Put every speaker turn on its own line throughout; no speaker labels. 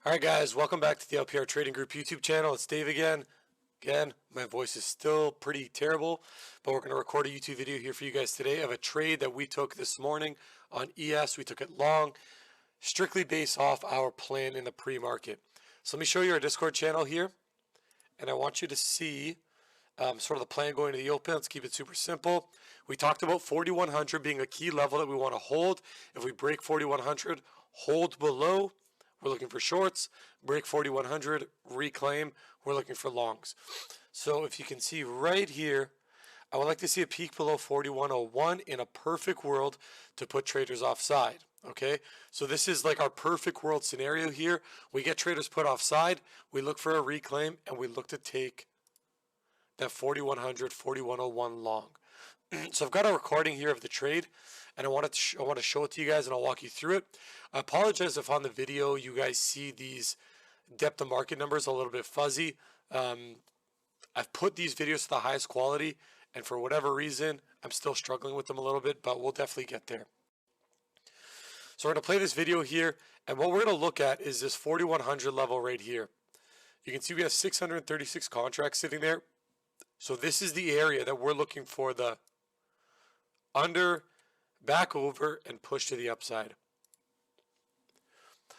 Alright guys, welcome back to the LPR Trading Group YouTube channel. It's Dave again. My voice is still pretty terrible, but we're going to record a YouTube video here for you guys today of a trade that we took this morning on ES. We took it long, strictly based off our plan in the pre-market. So let me show you our Discord channel here, and I want you to see sort of the plan going to the open. Let's keep it super simple. We talked about 4,100 being a key level that we want to hold. If we break 4,100, hold below. We're looking for shorts, break 4,100, reclaim, we're looking for longs. So if you can see right here, I would like to see a peak below 4,101 in a perfect world to put traders offside. Okay, so this is like our perfect world scenario here. We get traders put offside, we look for a reclaim, and we look to take that 4,100, 4,101 long. So I've got a recording here of the trade, and I want to show it to you guys, and I'll walk you through it. I apologize if on the video you guys see these depth of market numbers a little bit fuzzy. I've put these videos to the highest quality, and for whatever reason, I'm still struggling with them a little bit, but we'll definitely get there. So we're going to play this video here, and what we're going to look at is this 4,100 level right here. You can see we have 636 contracts sitting there. So this is the area that we're looking for the under, back over, and push to the upside.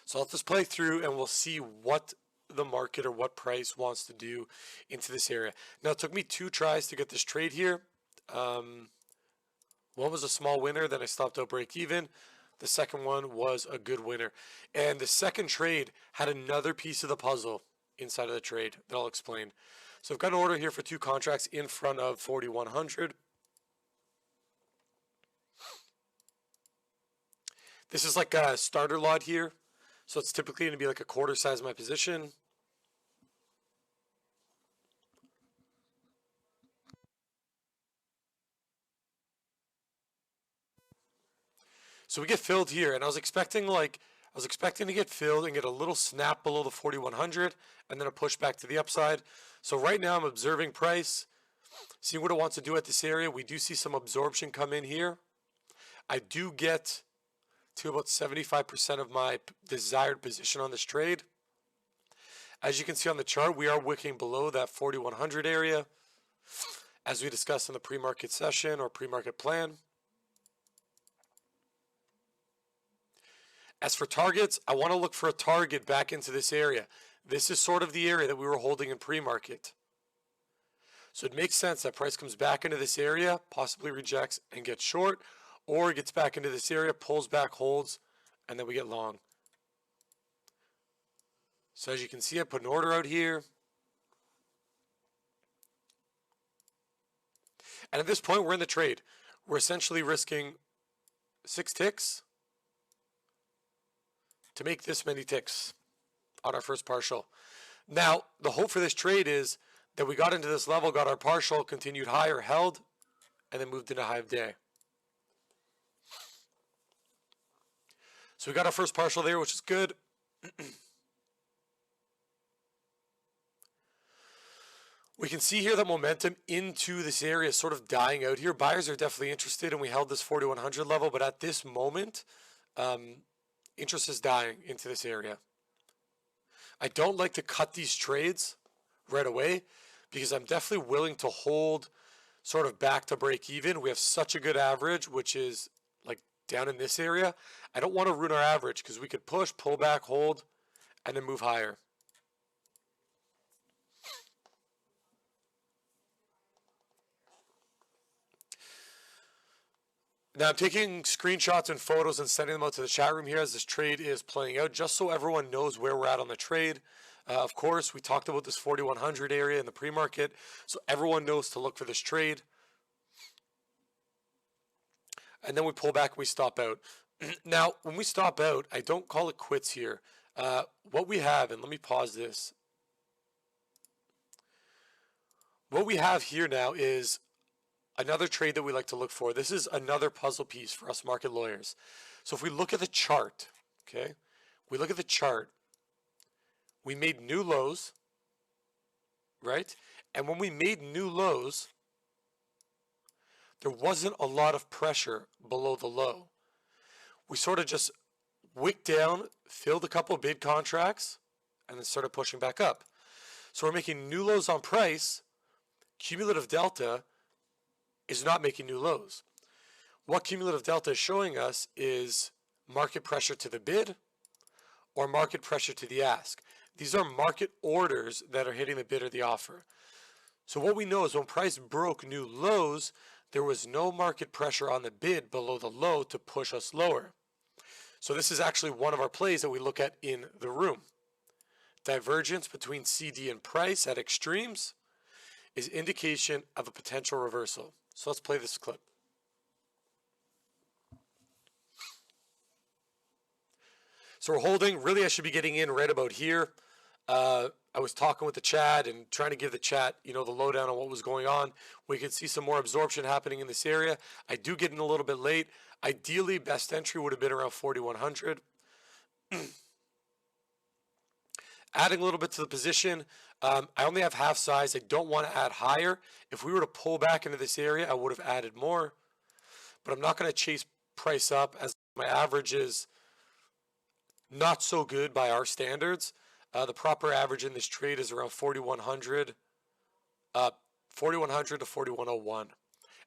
So let's just play through and we'll see what the market or what price wants to do into this area. Now it took me 2 tries to get this trade here. One was a small winner, then I stopped out break even. The second one was a good winner. And the second trade had another piece of the puzzle inside of the trade that I'll explain. So I've got an order here for 2 contracts in front of 4,100. This is like a starter lot here. So it's typically going to be like a quarter size of my position. So we get filled here, and I was expecting to get filled and get a little snap below the 4,100 and then a push back to the upside. So right now I'm observing price, seeing what it wants to do at this area. We do see some absorption come in here. I do get to about 75% of my desired position on this trade. As you can see on the chart, we are wicking below that 4,100 area, as we discussed in the pre-market session or pre-market plan. As for targets, I want to look for a target back into this area. This is sort of the area that we were holding in pre-market. So it makes sense that price comes back into this area, possibly rejects and gets short, or gets back into this area, pulls back, holds, and then we get long. So as you can see, I put an order out here. And at this point, we're in the trade. We're essentially risking 6 ticks to make this many ticks on our first partial. Now, the hope for this trade is that we got into this level, got our partial, continued higher, held, and then moved into high of day. So we got our first partial there, which is good. We can see here the momentum into this area is sort of dying out here. Buyers are definitely interested, and we held this 4,100 level, but at this moment, interest is dying into this area. I don't like to cut these trades right away because I'm definitely willing to hold sort of back to break even. We have such a good average, which is like down in this area. I don't want to ruin our average because we could push, pull back, hold, and then move higher. Now I'm taking screenshots and photos and sending them out to the chat room here as this trade is playing out, just so everyone knows where we're at on the trade. Of course, we talked about this 4,100 area in the pre-market, so everyone knows to look for this trade. And then we pull back and we stop out. Now, when we stop out, I don't call it quits here. What we have, and let me pause this. What we have here now is another trade that we like to look for. This is another puzzle piece for us market lawyers. So if we look at the chart, okay, we look at the chart, we made new lows, right? And when we made new lows, there wasn't a lot of pressure below the low. We sort of just wicked down, filled a couple of bid contracts, and then started pushing back up. So we're making new lows on price. Cumulative delta is not making new lows. What cumulative delta is showing us is market pressure to the bid or market pressure to the ask. These are market orders that are hitting the bid or the offer. So what we know is when price broke new lows, there was no market pressure on the bid below the low to push us lower. So this is actually one of our plays that we look at in the room. Divergence between CD and price at extremes is indication of a potential reversal. So let's play this clip. So we're holding. Really, I should be getting in right about here. I was talking with the chat and trying to give the chat, the lowdown on what was going on. We could see some more absorption happening in this area. I do get in a little bit late. Ideally, best entry would have been around 4,100. Adding a little bit to the position. I only have half size. I don't want to add higher. If we were to pull back into this area, I would have added more. But I'm not going to chase price up as my average is not so good by our standards. The proper average in this trade is around 4,100 to 4,101.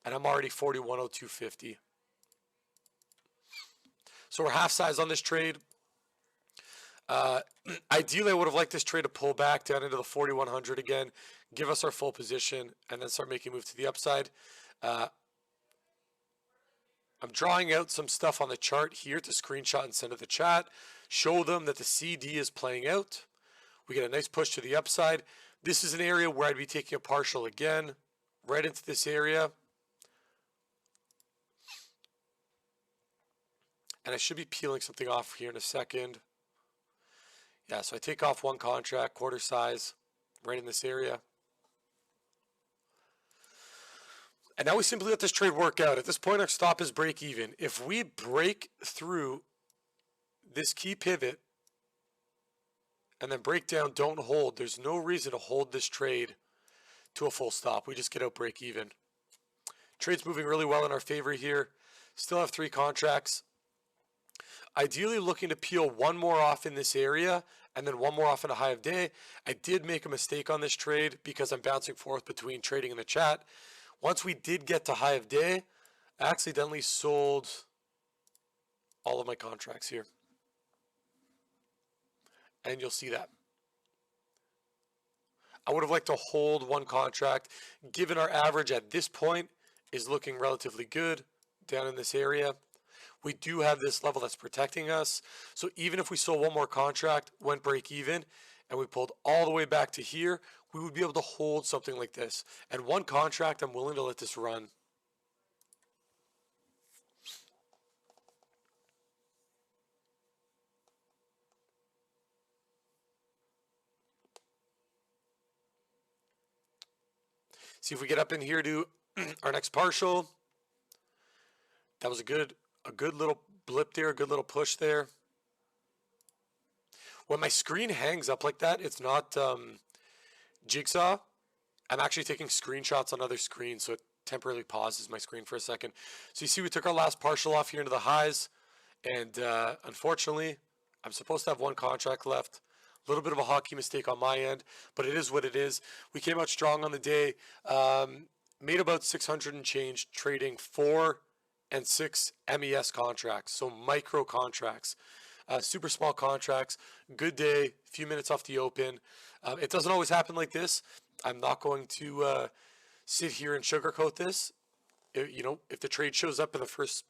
And I'm already 4,102.50. So we're half size on this trade. Ideally, I would have liked this trade to pull back down into the 4,100 again, give us our full position, and then start making a move to the upside. I'm drawing out some stuff on the chart here to screenshot and send to the chat. Show them that the CD is playing out. We get a nice push to the upside. This is an area where I'd be taking a partial again, right into this area. And I should be peeling something off here in a second. Yeah, so I take off one contract, quarter size, right in this area. And now we simply let this trade work out. At this point, our stop is break even. If we break through this key pivot and then break down, don't hold, there's no reason to hold this trade to a full stop. We just get out break even. Trade's moving really well in our favor here. Still have 3 contracts. Ideally looking to peel one more off in this area and then one more off in a high of day. I did make a mistake on this trade because I'm bouncing forth between trading and the chat. Once we did get to high of day, I accidentally sold all of my contracts here. And you'll see that. I would have liked to hold one contract, given our average at this point is looking relatively good down in this area. We do have this level that's protecting us. So even if we sold one more contract, went break even, and we pulled all the way back to here, we would be able to hold something like this. And one contract, I'm willing to let this run. See if we get up in here to our next partial. That was a good little blip there, a good little push there. When my screen hangs up like that, it's not JIGSAW. I'm actually taking screenshots on other screens, so it temporarily pauses my screen for a second. So you see we took our last partial off here into the highs, and unfortunately, I'm supposed to have one contract left. A little bit of a hockey mistake on my end, but it is what it is. We came out strong on the day, made about 600 and change, trading 4 and 6 MES contracts, so micro contracts, super small contracts. Good day, a few minutes off the open. It doesn't always happen like this. I'm not going to sit here and sugarcoat this. If the trade shows up in the first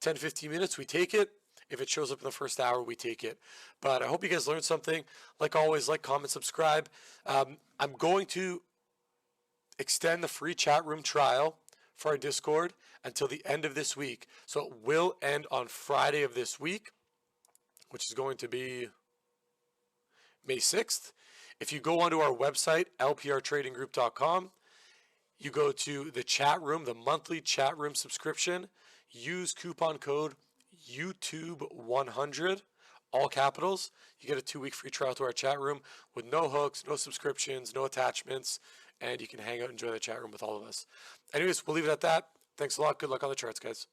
10, 15 minutes, we take it. If it shows up in the first hour, we take it. But I hope you guys learned something. Like always, like, comment, subscribe. I'm going to extend the free chat room trial for our Discord until the end of this week. So it will end on Friday of this week, which is going to be May 6th. If you go onto our website, lprtradinggroup.com, you go to the chat room, the monthly chat room subscription, use coupon code YouTube100, all capitals. You get a 2-week free trial to our chat room with no hooks, no subscriptions, no attachments, and you can hang out and enjoy the chat room with all of us. Anyways, we'll leave it at that. Thanks a lot. Good luck on the charts, guys.